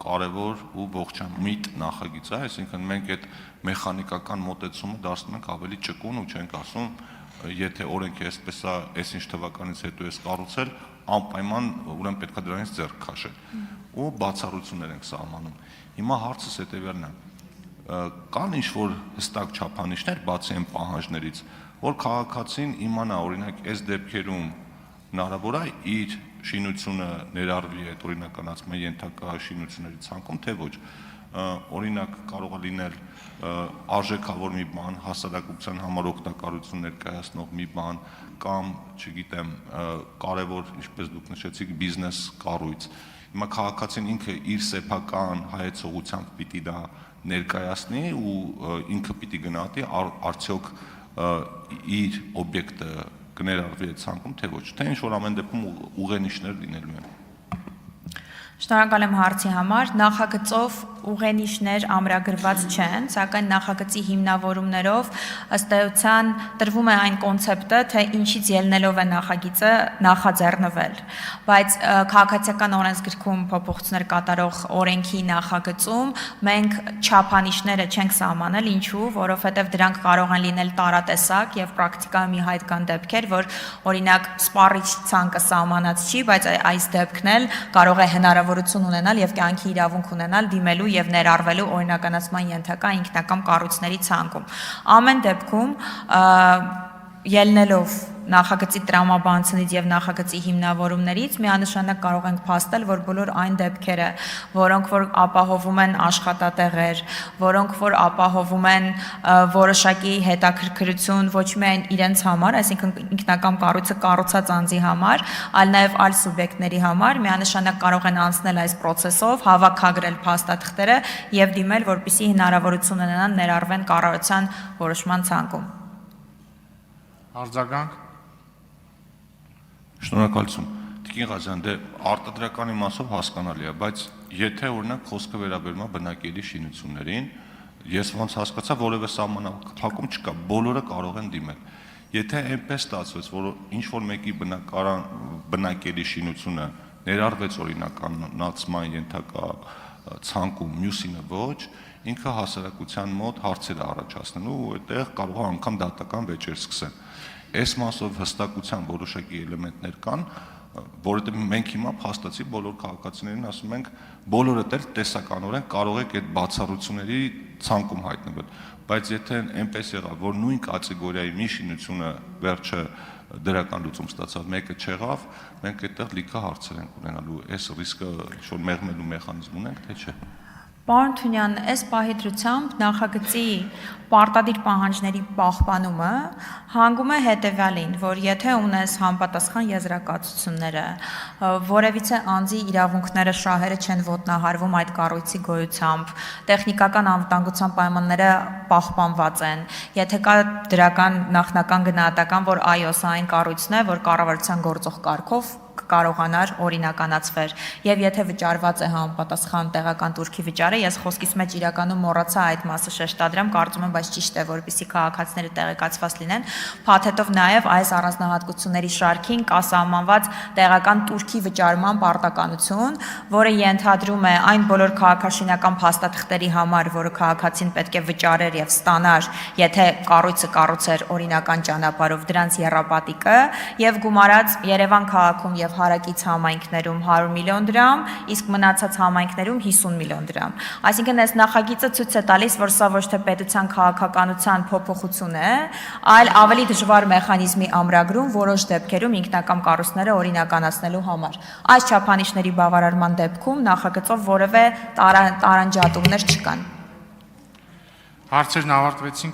կարևոր ու ողջամիտ նախագիծ է, այսինքն մենք այդ մեխանիկական մոտեցումը դարձնում ենք ավելի ճկուն ու չենք ասում, եթե օրենքը այսպես է, այսինչ թվականից հետո էս կառուցել, անպայման ուրեմն պետք է դրանից ձեռք քաշել ու բացառություններ ենք սահմանում։ Հիմա հարցս հետևյալն է. կան ինչ-որ հստակ չափանիշներ բացի այն պահանջներից, որ քաղաքացին իմանա, օրինակ, այս դեպքերում հնարավոր է իր շինությունը ներառվի այդ օրինականացման ենթակա շինությունների ցանկում, թե ոչ։ Օրինակ կարող է լինել արժեքավոր մի բան, հասարակության համար օգտակարություն ներկայացնող մի բան, կամ, չգիտեմ, կարևոր, ինչպես դուք նշեցիք, բիզնես կառույց։ Հիմա քաղաքացին ինքը իր սեփական հայեցողությամբ պիտի դա ներկայացնի ու ինքը պիտի գնահատի արդյոք իր օբյեկտը կներառվի այդ ցանկում, թե ոչ, թե ինչ-որ ամեն դեպքում ուղենիշներ լինելու են։ Շնորհակալ եմ հարցի համար, նախագծով ուղենիշներ ամրագրված չեն, սակայն նախագծի հիմնավորումներով ըստ էության տրվում է այն կոնցեպտը, թե ինչից ելնելով է նախագիծը նախաձեռնվել, բայց քաղաքացիական օրենսգրքում փոփոխություններ կատարող օրենքի նախագծում մենք չափանիշները չենք սահմանել, ինչու, որովհետև դրանք կարող են լինել տարատեսակ եւ պրակտիկայում ի հայտ կան դեպքեր, որ օրինակ սպառիչ ցանկը սահմանած չի, բայց այս դեպքն էլ կարող է հնարավորություն ունենալ եւ կյանքի իրավունք ունենալ դիմելու եւ ներառվելու օրինականացման ենթակա ինքնական կառույցների ցանկում։ Ամեն դեպքում ելնելով նախագծի տրամաբանությունից եւ նախագծի հիմնավորումներից միանշանակ կարող ենք փաստել, որ բոլոր այն դեպքերը, որոնք որ ապահովում են աշխատատեղեր, որոնք որ ապահովում են որոշակի հետաքրքրություն ոչ միայն իրենց համար, այսինքն ինքնական կառույցը կառուցած անձի համար, այլ նաեւ այլ սուբյեկտների համար, միանշանակ կարող են անցնել այս process-ով, հավաքագրել փաստաթղթերը եւ դիմել, որպեսզի հնարավորություն ունենան ներառվեն կառավարության որոշման ցանկում։ Արձագանք։ Շնորհակալություն։ Տիկին Ղազյան, դե արտադրական իմաստով հասկանալի է, բայց եթե օրինակ խոսքը վերաբերում է բնակելի շինություններին, ես ոնց հասկացա, որևէ սահմանափակում չկա, բոլորը կարող են դիմել։ Եթե այնպես ստացվեց, որ ինչ-որ մեկի բնակելի շինությունը ներառվեց օրինականացման ենթակա ցանկում, մյուսինը ոչ, ինքը հասարակության մոտ հարցեր է առաջացնելու ու այդտեղ կարող է անգամ դատական վեճեր սկսեն։ Այս մասով հստակության որոշակի էլեմենտներ կան, որովհետև մենք հիմա փաստացի բոլոր քաղաքացիներին ասում ենք, բոլորը տեսականորեն կարող եք այդ բացառությունների ցանկում հայտնվել, բայց եթե այնպես եղավ, որ նույն կատեգորիայի մի շինությունը վերջը դրական լուծում ստացավ, մեկը չեղավ, մենք այդտեղ լիքը հարցեր ենք ունենալու, այս ռիսկը ինչ-որ մեղմելու մեխանիզմ ունենք, թե չէ։ Պարոն Թունյան, այս պահի դրությամբ նախագծի պարտադիր պահանջների պահպանումը հանգում է հետևյալին, որ եթե ունես համապատասխան եզրակացությունները, որևիցե անձի իրավունքները շահերը չեն ոտնահարվում այդ կառույցի գոյությամբ, տեխնիկական անվտանգության պայմանները պահպանված են, եթե կա դրական նախնական գնահատական, որ այո, սա այն կառույցն է, որ կառավարության գործող կարգով կարողանար օրինականացվեր եւ եթե վճարված է համապատասխան տեղական турքի վճարը, ես խոսքիս մեջ իրականում մոռացա այդ մասը շեշտադրեմ, կարծում եմ, բայց ճիշտ է, որպեսզի քաղաքացիները տեղեկացված լինեն, փաթեթով նաեւ այս առանձնահատկությունների շարքին կա սահմանված տեղական турքի վճարման պարտականություն, որը ենթադրում է այն բոլոր քաղաքաշինական փաստաթղթերի համար, որը քաղաքացին պետք է վճարեր եւ ստանար, եթե կառույցը կառուցեր օրինական ճանապարհով դրանց եռապատիկը եւ գումարած Երևան քաղաքում եւ հարակից համայնքներում 100 միլիոն դրամ, իսկ մնացած համայնքներում 50 միլիոն դրամ։ Այսինքն այս նախագիծը ցույց է տալիս, որ սա ոչ թե պետության քաղաքականության փոփոխություն է, այլ ավելի դժվար մեխանիզմի ամրագրում որոշ դեպքերում ինքնական կառույցները օրինականացնելու համար։ Այս չափանիշների բավարարման դեպքում նախագծով որևէ տարանջատումներ չկան։ Հարցերն ավարտվեցին։